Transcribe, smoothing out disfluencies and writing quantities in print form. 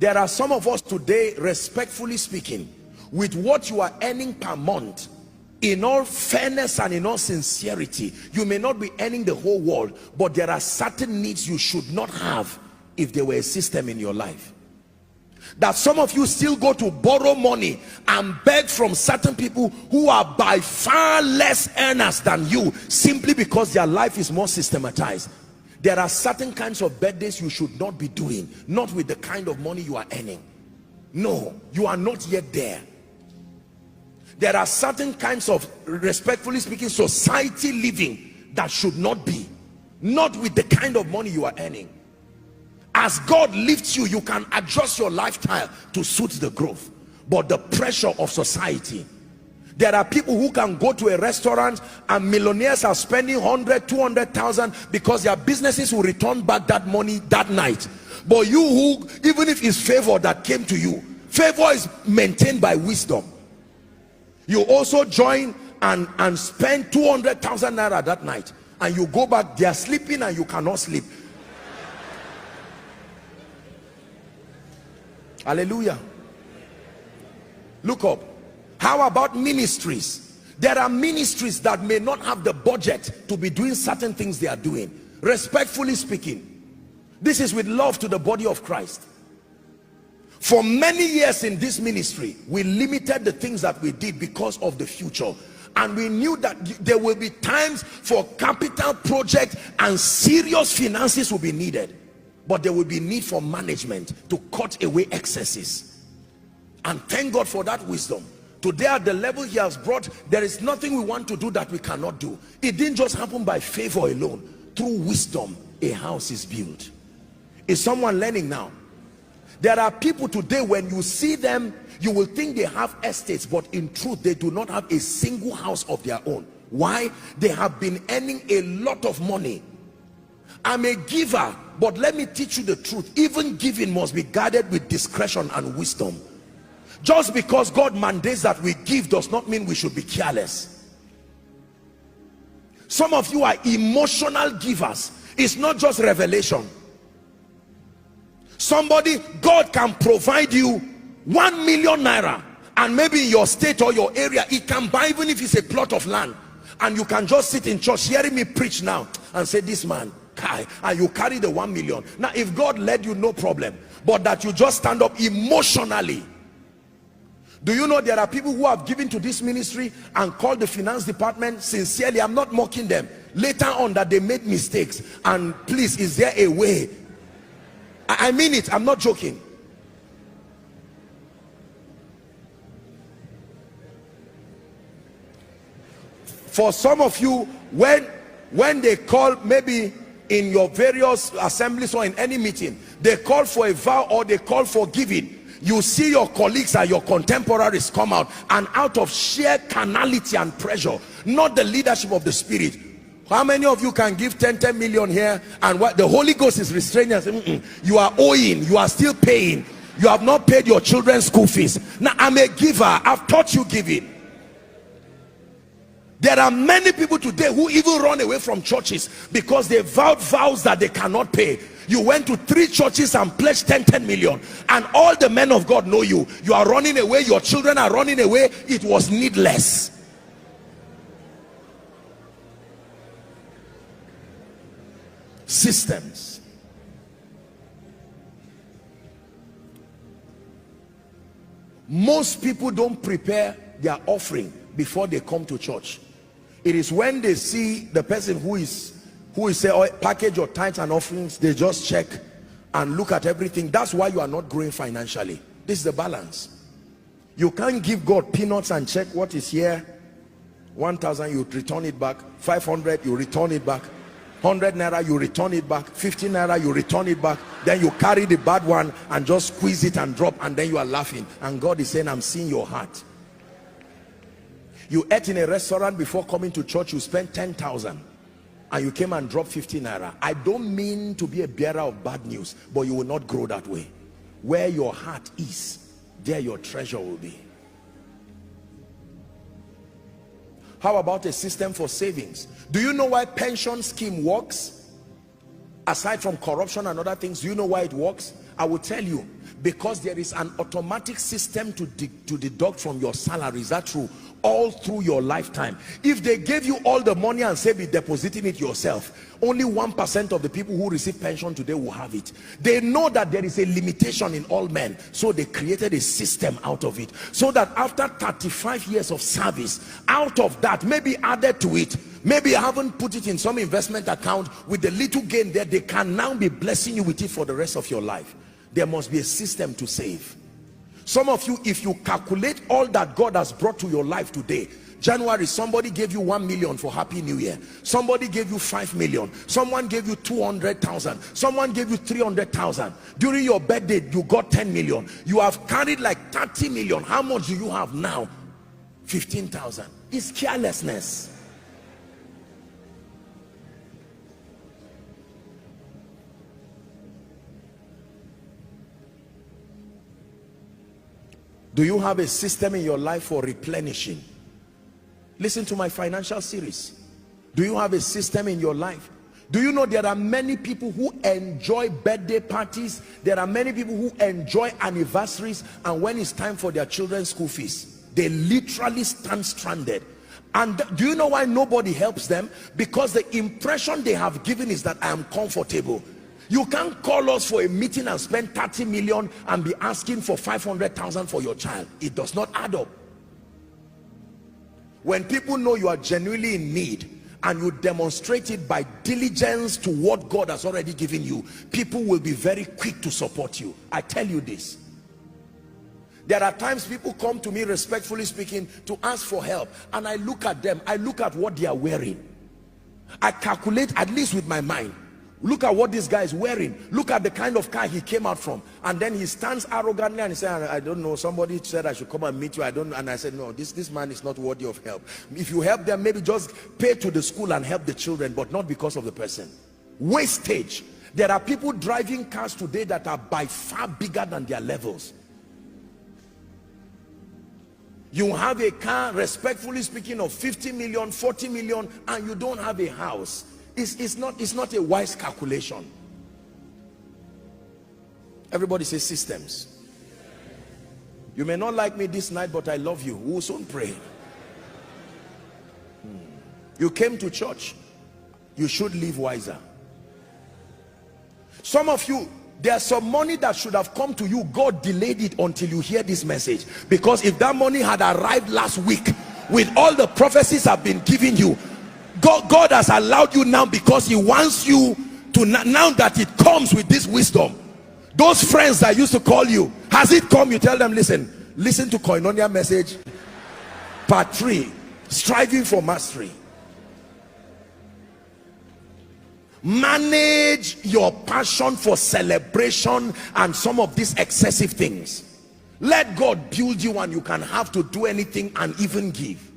There are some of us today, respectfully speaking, with what you are earning per month, in all fairness and in all sincerity, you may not be earning the whole world, but there are certain needs you should not have if there were a system in your life. That some of you still go to borrow money and beg from certain people who are by far less earners than you, simply because their life is more systematized. There are certain kinds of birthdays you should not be doing, not with the kind of money you are earning. No, you are not yet there. There are certain kinds of, respectfully speaking, society living that should not be, not with the kind of money you are earning. As God lifts you, you can adjust your lifestyle to suit the growth, but the pressure of society. There are people who can go to a restaurant and millionaires are spending 100, 200,000 because their businesses will return back that money that night. But you who, even if it's favor that came to you, favor is maintained by wisdom. You also join and spend 200,000 naira that night, and you go back, they are sleeping and you cannot sleep. Hallelujah. Look up. How about ministries? There are ministries that may not have the budget to be doing certain things they are doing. Respectfully speaking, this is with love to the body of Christ. For many years in this ministry, we limited the things that we did because of the future, and we knew that there will be times for capital projects and serious finances will be needed, but there will be need for management to cut away excesses. And thank God for that wisdom. Today at the level he has brought, there is nothing we want to do that we cannot do. It didn't just happen by favor alone. Through wisdom, a house is built. Is someone learning now? There are people today, when you see them, you will think they have estates, but in truth, they do not have a single house of their own. Why? They have been earning a lot of money. I'm a giver, but let me teach you the truth. Even giving must be guarded with discretion and wisdom. Just because God mandates that we give does not mean we should be careless. Some of you are emotional givers. It's not just revelation. Somebody, God can provide you 1 million naira, and maybe in your state or your area, it can buy, even if it's a plot of land, and you can just sit in church hearing me preach now and say, this man, Kai, and you carry the 1 million. Now if God led you, no problem, but that you just stand up emotionally. Do you know there are people who have given to this ministry and called the finance department sincerely? I'm not mocking them. Later on that they made mistakes, and please, is there a way? I mean it, I'm not joking. For some of you, when they call, maybe in your various assemblies or in any meeting, they call for a vow or they call for giving, you see your colleagues and your contemporaries come out, and out of sheer carnality and pressure, not the leadership of the Spirit. How many of you can give 10 million here, and what the Holy Ghost is restraining us? You are owing, you are still paying, you have not paid your children's school fees. Now I'm a giver, I've taught you giving. There are many people today who even run away from churches because they vowed vows that they cannot pay. You went to 3 churches and pledged 10 million, and all the men of God know you. You are running away, your children are running away. It was needless. Systems. Most people don't prepare their offering before they come to church. It is when they see the person who is say, oh, package your tithes and offerings, they just check and look at everything. That's why you are not growing financially. This is the balance. You can't give God peanuts and check what is here. 1,000, you return it back. 500, you return it back. 100 naira, you return it back. 50 naira, you return it back. Then you carry the bad one and just squeeze it and drop, and then you are laughing, and God is saying, I'm seeing your heart. You ate in a restaurant before coming to church, you spent 10,000 and you came and dropped 50 naira. I don't mean to be a bearer of bad news, but you will not grow that way. Where your heart is, there your treasure will be. How about a system for savings? Do you know why pension scheme works? Aside from corruption and other things, do you know why it works? I will tell you. Because there is an automatic system to deduct from your salary. Is that true? All through your lifetime. If they gave you all the money and say be depositing it yourself, only 1% of the people who receive pension today will have it. They know that there is a limitation in all men, so they created a system out of it, so that after 35 years of service, out of that, maybe added to it, maybe you haven't put it in some investment account, with the little gain there, they can now be blessing you with it for the rest of your life. There must be a system to save. Some of you, if you calculate all that God has brought to your life today, January, somebody gave you 1 million for Happy New Year. Somebody gave you 5 million. Someone gave you 200,000. Someone gave you 300,000. During your birthday, you got 10 million. You have carried like 30 million. How much do you have now? 15,000. It's carelessness. Do you have a system in your life for replenishing? Listen to my financial series. Do you have a system in your life? Do you know there are many people who enjoy birthday parties? There are many people who enjoy anniversaries, and when it's time for their children's school fees, they literally stand stranded. And do you know why nobody helps them? Because the impression they have given is that I am comfortable. You can't call us for a meeting and spend 30 million and be asking for 500,000 for your child. It does not add up. When people know you are genuinely in need and you demonstrate it by diligence to what God has already given you, people will be very quick to support you. I tell you this. There are times people come to me, respectfully speaking, to ask for help, and I look at them, I look at what they are wearing. I calculate, at least with my mind, look at what this guy is wearing, look at the kind of car he came out from, and then he stands arrogantly and he says, I don't know, somebody said I should come and meet you, I don't know. And I said, no, this man is not worthy of help. If you help them, maybe just pay to the school and help the children, but not because of the person. Wastage. There are people driving cars today that are by far bigger than their levels. You have a car, respectfully speaking, of 50 million, 40 million, and you don't have a house. It's not a wise calculation. Everybody say systems. You may not like me this night, but I love you. We will soon pray. You came to church. You should live wiser. Some of you, there's some money that should have come to you. God delayed it until you hear this message. Because if that money had arrived last week, with all the prophecies I've been giving you, God has allowed you now because he wants you to, now that it comes with this wisdom. Those friends that used to call you, has it come? You tell them, listen to Koinonia message part 3, striving for mastery. Manage your passion for celebration and some of these excessive things. Let God build you, and you can have to do anything and even give.